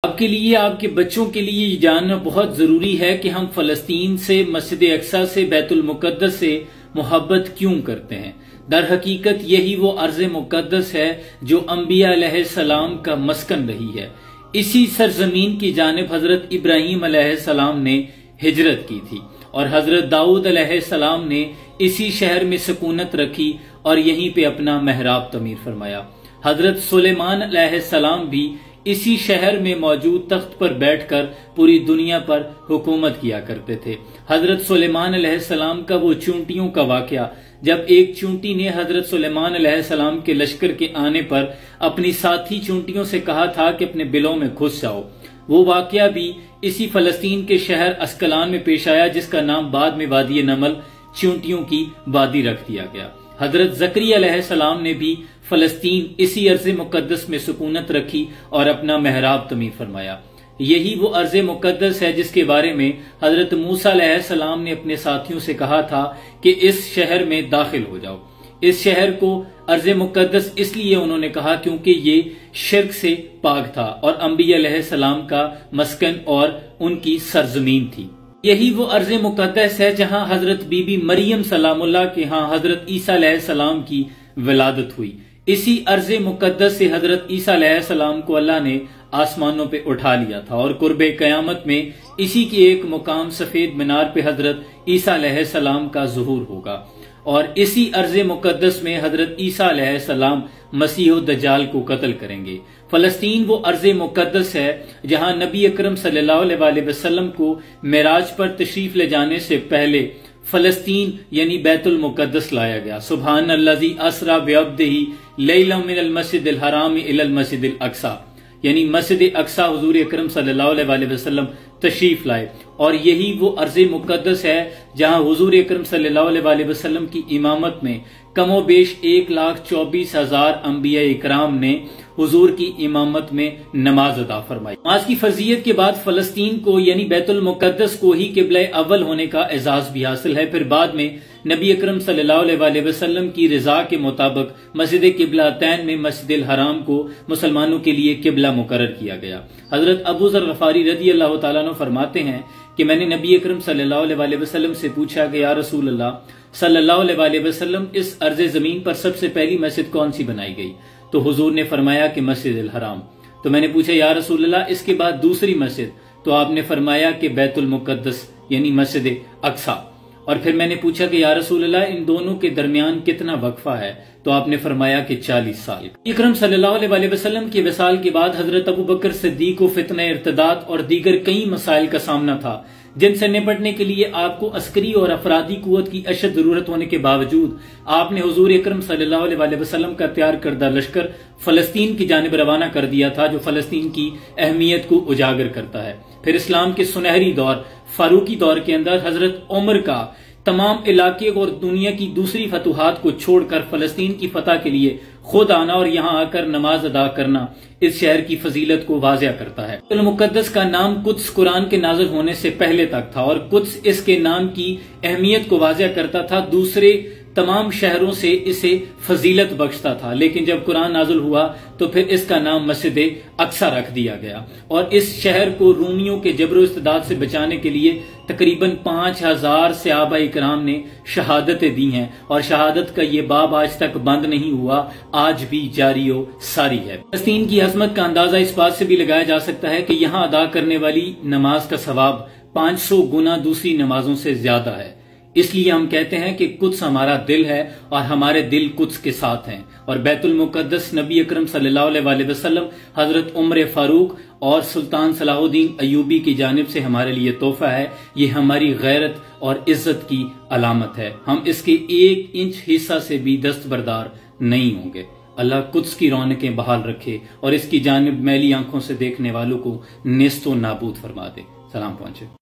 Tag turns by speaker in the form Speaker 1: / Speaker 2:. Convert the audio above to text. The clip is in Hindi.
Speaker 1: आपके लिए, आपके बच्चों के लिए ये जानना बहुत जरूरी है कि हम फलस्तीन से, मस्जिद अक्सा से, बैतुल मुकद्दस से मोहब्बत क्यों करते हैं। दर हकीकत यही वो अर्ज मुकद्दस है जो अंबिया अलैहिस्सलाम का मस्कन रही है। इसी सरजमीन की जानिब हजरत इब्राहीम अलैहिस्सलाम ने हिजरत की थी और हजरत दाऊद अलैहिस्सलाम ने इसी शहर में सुकूनत रखी और यहीं पे अपना महराब तमीर फरमाया। हजरत सुलेमान अलैहिस्सलाम भी इसी शहर में मौजूद तख्त पर बैठकर पूरी दुनिया पर हुकूमत किया करते थे। हजरत सुलेमान अलैहिस्सलाम का वो चूंटियों का वाकया, जब एक चूंटी ने हजरत सुलेमान अलैहिस्सलाम के लश्कर के आने पर अपनी साथी चूंटियों से कहा था कि अपने बिलों में घुस जाओ, वो वाकया भी इसी फलस्तीन के शहर अस्कलान में पेश आया, जिसका नाम बाद में वादी नमल, चूंटियों की वादी रख दिया गया। हजरत जकरिया अलैहिस्सलाम ने भी फलस्तीन इसी अर्ज मुकद्दस में सुकूनत रखी और अपना महराब तमीर फरमाया। यही वो अर्ज मुकद्दस है जिसके बारे में हजरत मूसा अलैहिस्सलाम ने अपने साथियों से कहा था कि इस शहर में दाखिल हो जाओ। इस शहर को अर्ज मुकद्दस इसलिए उन्होंने कहा क्योंकि ये शिर्क से पाक था और अंबिया अलैहिस्सलाम का मस्कन और उनकी सरजमीन थी। यही वो अर्ज मुकद्दस है जहां हजरत बीबी मरियम सलामुल्लाह के यहाँ हजरत ईसा अलैहिस्सलाम की विलादत हुई। इसी अर्ज मुकद्दस से हजरत ईसा अलैहिस्सलाम को अल्लाह ने आसमानों पे उठा लिया था और कुर्बे कयामत में इसी के एक मुकाम सफेद मीनार पे हजरत ईसा अलैहिस्सलाम का ज़ुहूर होगा और इसी अर्ज मुकद्दस में हजरत ईसा अलैहिस्सलाम मसीह दज्जाल को कत्ल करेंगे। फलस्तीन वो अर्ज मुकद्दस है जहां नबी अकरम सल्लल्लाहु अलैहि वसल्लम को मेराज पर तशरीफ ले जाने से पहले फलस्तीन यानी बैतुल मुकद्दस लाया गया। सुभान अल्लज़ी अस्रा बिअब्दिही लैला मिनल मस्जिदिल हराम इलल मस्जिदिल अक्सा, यानी मस्जिद अक्सा हुजूर अकरम सल्लल्लाहु अलैहि वसल्लम तशरीफ लाए और यही वो अर्ज मुकद्दस है जहां हुजूर अकरम सल्लल्लाहु अलैहि वसल्लम की इमामत में कमोबेश 1,24,000 अंबिया इकराम ने हुजूर की इमामत में नमाज अदा फरमाई। नमाज की फर्जियत के बाद फलस्तीन को यानी बैतुल मुकद्दस को ही किबला अव्वल होने का एजाज भी हासिल है। फिर बाद में नबी अकरम सल्लल्लाहु अलैहि वसल्लम की रिजा के मुताबिक मस्जिद किबलातैन में मस्जिदिल हराम को मुसलमानों के लिए किबला मुकर्रर किया गया। हजरत अबू ज़र गफारी रज़ी अल्लाह तआला अन्हु फरमाते हैं कि मैंने नबी अकरम सल्लल्लाहु अलैहि वसल्लम से पूछा कि या रसूल अल्लाह सल्लल्लाहु अलैहि वसल्लम, इस अर्ज जमीन पर सबसे पहली मस्जिद कौन सी बनाई गई? तो हुजूर ने फरमाया कि मस्जिद हराम। तो मैंने पूछा या रसूल अल्लाह इसके बाद दूसरी मस्जिद? तो आपने फरमाया कि बैतुल मुकद्दस यानी मस्जिद अक्सा। और फिर मैंने पूछा कि या रसूल अल्लाह इन दोनों के दरमियान कितना वक्फा है? तो आपने फरमाया कि 40 साल। इकरम सल्लल्लाहु अलैहि वसल्लम के विसाल के बाद हजरत अबू बकर सिद्दीक को फितने इर्तिदाद और दीगर कई मसाइल का सामना था जिनसे निपटने के लिए आपको अस्करी और अफरादी कुव्वत की अशद जरूरत होने के बावजूद आपने हुजूर अकरम सल्लल्लाहु अलैहि वसल्लम का तैयार करदा लश्कर फलस्तीन की जानिब रवाना कर दिया था, जो फलस्तीन की अहमियत को उजागर करता है। फिर इस्लाम के सुनहरी दौर फारूकी दौर के अंदर हजरत उमर का तमाम इलाके और दुनिया की दूसरी फतूहात को छोड़कर फलस्तीन की फतह के लिए खुद आना और यहाँ आकर नमाज अदा करना इस शहर की फजीलत को वाज़िया करता है। बैतुल मुकद्दस का नाम कुद्स कुरान के नाज़िल होने से पहले तक था और कुद्स इसके नाम की अहमियत को वाज़िया करता था, दूसरे तमाम शहरों से इसे फजीलत बख्शता था। लेकिन जब कुरान नाजुल हुआ तो फिर इसका नाम मस्जिद अक्सा रख दिया गया और इस शहर को रूमियों के जबरो इस्तिदाद से बचाने के लिए तकरीबन 5,000 सहाबा इकराम ने शहादतें दी हैं और शहादत का ये बाब आज तक बंद नहीं हुआ, आज भी जारी व सारी है। फलस्तीन की अजमत का अंदाजा इस बात से भी लगाया जा सकता है कि यहाँ अदा करने वाली नमाज का सवाब 500 गुना दूसरी नमाजों से ज्यादा है। इसलिए हम कहते हैं कि कुद्स हमारा दिल है और हमारे दिल कुद्स के साथ हैं और बैतुल मुकद्दस नबी अकरम सल्लल्लाहु अलैहि वसल्लम, हजरत उमर फारूक और सुल्तान सलाहुद्दीन अयूबी की जानिब से हमारे लिए तोहफा है। ये हमारी गैरत और इज्जत की अलामत है। हम इसके 1 इंच हिस्सा से भी दस्तबरदार नहीं होंगे। अल्लाह कुद्स की रौनकें बहाल रखे और इसकी जानिब मैली आंखों से देखने वालों को नेस्तो नाबूद फरमा दे। सलाम पहुंचे।